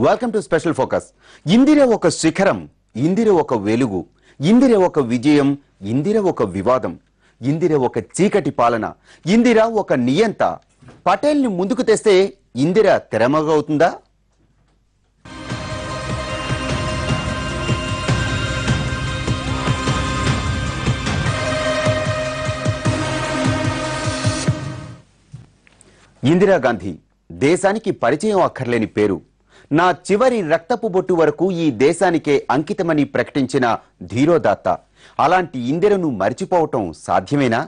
Welcome to special focus. Indira ఒక శిఖరం, ఇందిర ఒక వెలుగు, ఇందిర ఒక విజయం, ఇందిర ఒక వివాదం, ఇందిర ఒక చీకటి పాలన, ఇందిర ఒక నియంత. పటేల్ని ముందుకు తెస్తే ఇందిర తెరమగవుతుందా? ఇందిరాగాంధీ దేశానికి పరిచయం అక్కర్లేని పేరు. నా చివరి రక్తపు బొట్టు వరకు ఈ దేశానికే అంకితమని ప్రకటించిన ధీరోదాత్త. అలాంటి ఇందిరను మరిచిపోవటం సాధ్యమేనా?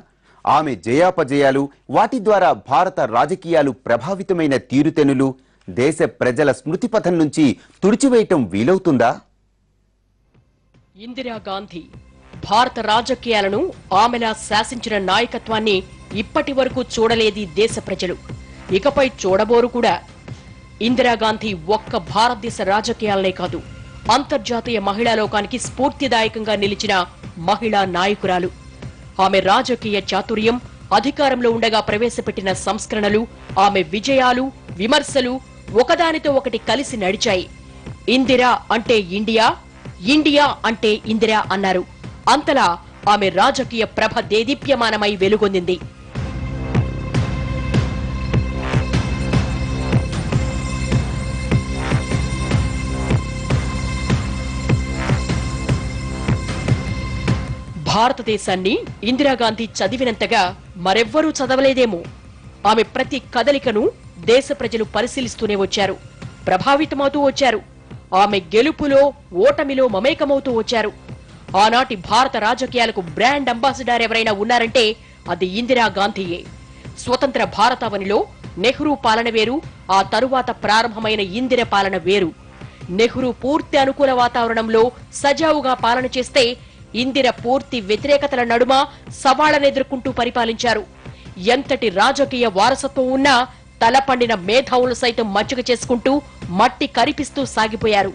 ఆమె జయాపజయాలు, వాటి ద్వారా భారత రాజకీయాలు ప్రభావితమైన తీరుతెనులు దేశ ప్రజల స్మృతిపథం నుంచి తుడిచివేయటం వీలవుతుందా? ఇందిరాగాంధీ భారత రాజకీయాలను ఆమెలా శాసించిన నాయకత్వాన్ని ఇప్పటి వరకు చూడలేది దేశ ప్రజలు, ఇకపై చూడబోరు కూడా. ఇందిరాగాంధీ ఒక్క భారతదేశ రాజకీయాలనే కాదు, అంతర్జాతీయ మహిళా లోకానికి స్ఫూర్తిదాయకంగా నిలిచిన మహిళా నాయకురాలు. ఆమె రాజకీయ చాతుర్యం, అధికారంలో ఉండగా ప్రవేశపెట్టిన సంస్కరణలు, ఆమె విజయాలు, విమర్శలు ఒకదానితో ఒకటి కలిసి నడిచాయి. ఇందిరా అంటే ఇండియా, ఇండియా అంటే ఇందిరా అన్నారు. అంతలా ఆమె రాజకీయ ప్రభ దేదీప్యమానమై వెలుగొందింది. భారతదేశాన్ని ఇందిరాగాంధీ చదివినంతగా మరెవ్వరూ చదవలేదేమో. ఆమె ప్రతి కదలికను దేశ ప్రజలు పరిశీలిస్తూనే వచ్చారు, ప్రభావితమవుతూ వచ్చారు. ఆమె గెలుపులో ఓటమిలో మమేకమవుతూ వచ్చారు. ఆనాటి భారత రాజకీయాలకు బ్రాండ్ అంబాసిడర్ ఎవరైనా ఉన్నారంటే అది ఇందిరాగాంధీయే. స్వతంత్ర భారతావనిలో నెహ్రూ పాలన వేరు, ఆ తరువాత ప్రారంభమైన ఇందిర పాలన వేరు. నెహ్రూ పూర్తి అనుకూల వాతావరణంలో సజావుగా పాలన చేస్తే, ఇందిర పూర్తి వ్యతిరేకతల నడుమ సవాళ్లను ఎదుర్కొంటూ పరిపాలించారు. ఎంతటి రాజకీయ వారసత్వం ఉన్నా తలపండిన మేధావులు సైతం మచ్చిక చేసుకుంటూ మట్టి కరిపిస్తూ సాగిపోయారు.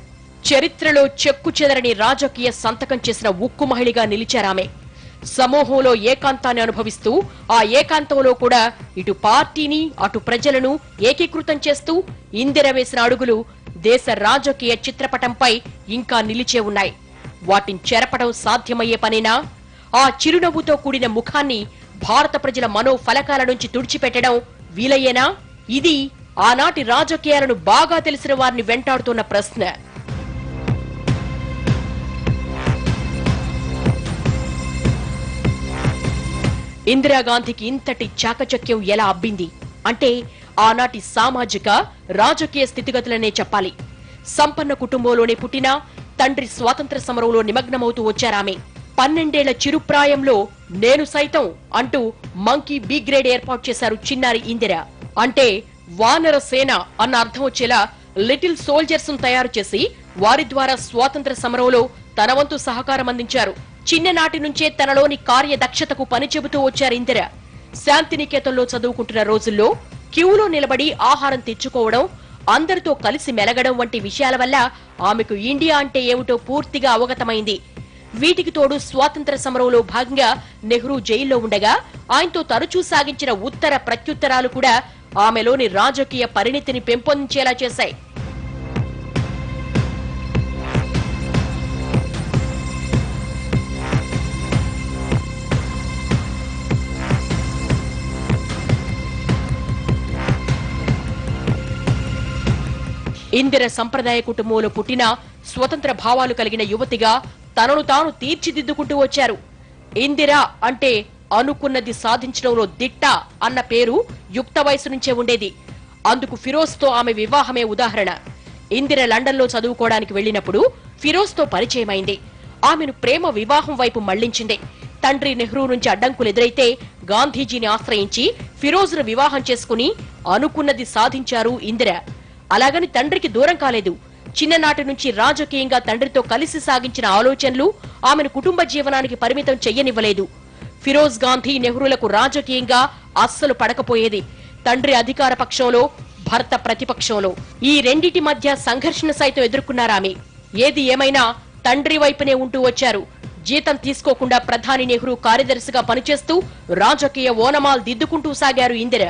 చరిత్రలో చెక్కు చెదరని రాజకీయ సంతకం చేసిన ఉక్కు మహిళగా నిలిచారామె. సమూహంలో ఏకాంతాన్ని అనుభవిస్తూ ఆ ఏకాంతంలో కూడా ఇటు పార్టీని అటు ప్రజలను ఏకీకృతం చేస్తూ ఇందిర వేసిన అడుగులు దేశ రాజకీయ చిత్రపటంపై ఇంకా నిలిచే ఉన్నాయి. వాటిని చెరపడం సాధ్యమయ్యే పనేనా? ఆ చిరునవ్వుతో కూడిన ముఖాన్ని భారత ప్రజల మనోఫలకాల నుంచి తుడిచిపెట్టడం వీలయ్యేనా? ఇది ఆనాటి రాజకీయాలను బాగా తెలిసిన వారిని వెంటాడుతున్న ప్రశ్న. ఇందిరాగాంధీకి ఇంతటి చాకచక్యం ఎలా అబ్బింది అంటే ఆనాటి సామాజిక రాజకీయ స్థితిగతులనే చెప్పాలి. సంపన్న కుటుంబంలోనే పుట్టిన తండ్రి స్వాతంత్ర సమరంలో నిమగ్నమవుతూ వచ్చారామె. 12 ఏళ్ల చిరుప్రాయంలో నేను సైతం అంటూ మంకీ బి గ్రేడ్ ఏర్పాటు చేశారు చిన్నారి ఇందిర. అంటే వానర సేన అన్న అర్థం వచ్చేలా లిటిల్ సోల్జర్స్ ను తయారు చేసి వారి ద్వారా స్వాతంత్ర సమరంలో తన వంతు సహకారం అందించారు. చిన్ననాటి నుంచే తనలోని కార్యదక్షతకు పని చెబుతూ వచ్చారు ఇందిర. శాంతినికేతన్లో చదువుకుంటున్న రోజుల్లో క్యూలో నిలబడి ఆహారం తెచ్చుకోవడం, అందరితో కలిసి మెలగడం వంటి విషయాల వల్ల ఆమెకు ఇండియా అంటే ఏమిటో పూర్తిగా అవగతమైంది. వీటికి తోడు స్వాతంత్ర సమరంలో భాగంగా నెహ్రూ జైల్లో ఉండగా ఆయనతో తరచూ సాగించిన ఉత్తర ప్రత్యుత్తరాలు కూడా ఆమెలోని రాజకీయ పరిణితిని పెంపొందించేలా చేశాయి. ఇందిర సంప్రదాయ కుటుంబంలో పుట్టిన స్వతంత్ర భావాలు కలిగిన యువతిగా తనను తాను తీర్చిదిద్దుకుంటూ వచ్చారు. ఇందిర అంటే అనుకున్నది సాధించడంలో దిట్ట అన్న పేరు యుక్త వయసు నుంచే ఉండేది. అందుకు ఫిరోజ్ తో ఆమె వివాహమే ఉదాహరణ. ఇందిర లండన్ లో చదువుకోవడానికి వెళ్లినప్పుడు ఫిరోజ్ తో పరిచయమైంది. ఆమెను ప్రేమ వివాహం వైపు మళ్లించింది. తండ్రి నెహ్రూ నుంచి అడ్డంకులు ఎదురైతే గాంధీజీని ఆశ్రయించి ఫిరోజ్ ను వివాహం చేసుకుని అనుకున్నది సాధించారు ఇందిర. అలాగని తండ్రికి దూరం కాలేదు. చిన్ననాటి నుంచి రాజకీయంగా తండ్రితో కలిసి సాగించిన ఆలోచనలు ఆమెను కుటుంబ జీవనానికి పరిమితం చెయ్యనివ్వలేదు. ఫిరోజ్ గాంధీ నెహ్రూలకు రాజకీయంగా అస్సలు పడకపోయేది. తండ్రి అధికార పక్షంలో, భర్త ప్రతిపక్షంలో, ఈ రెండిటి మధ్య సంఘర్షణ సైతం ఎదుర్కొన్నారామె. ఏది ఏమైనా తండ్రి వైపునే ఉంటూ వచ్చారు. జీతం తీసుకోకుండా ప్రధాని నెహ్రూ కార్యదర్శిగా పనిచేస్తూ రాజకీయ ఓనమాలు దిద్దుకుంటూ సాగారు ఇందిర.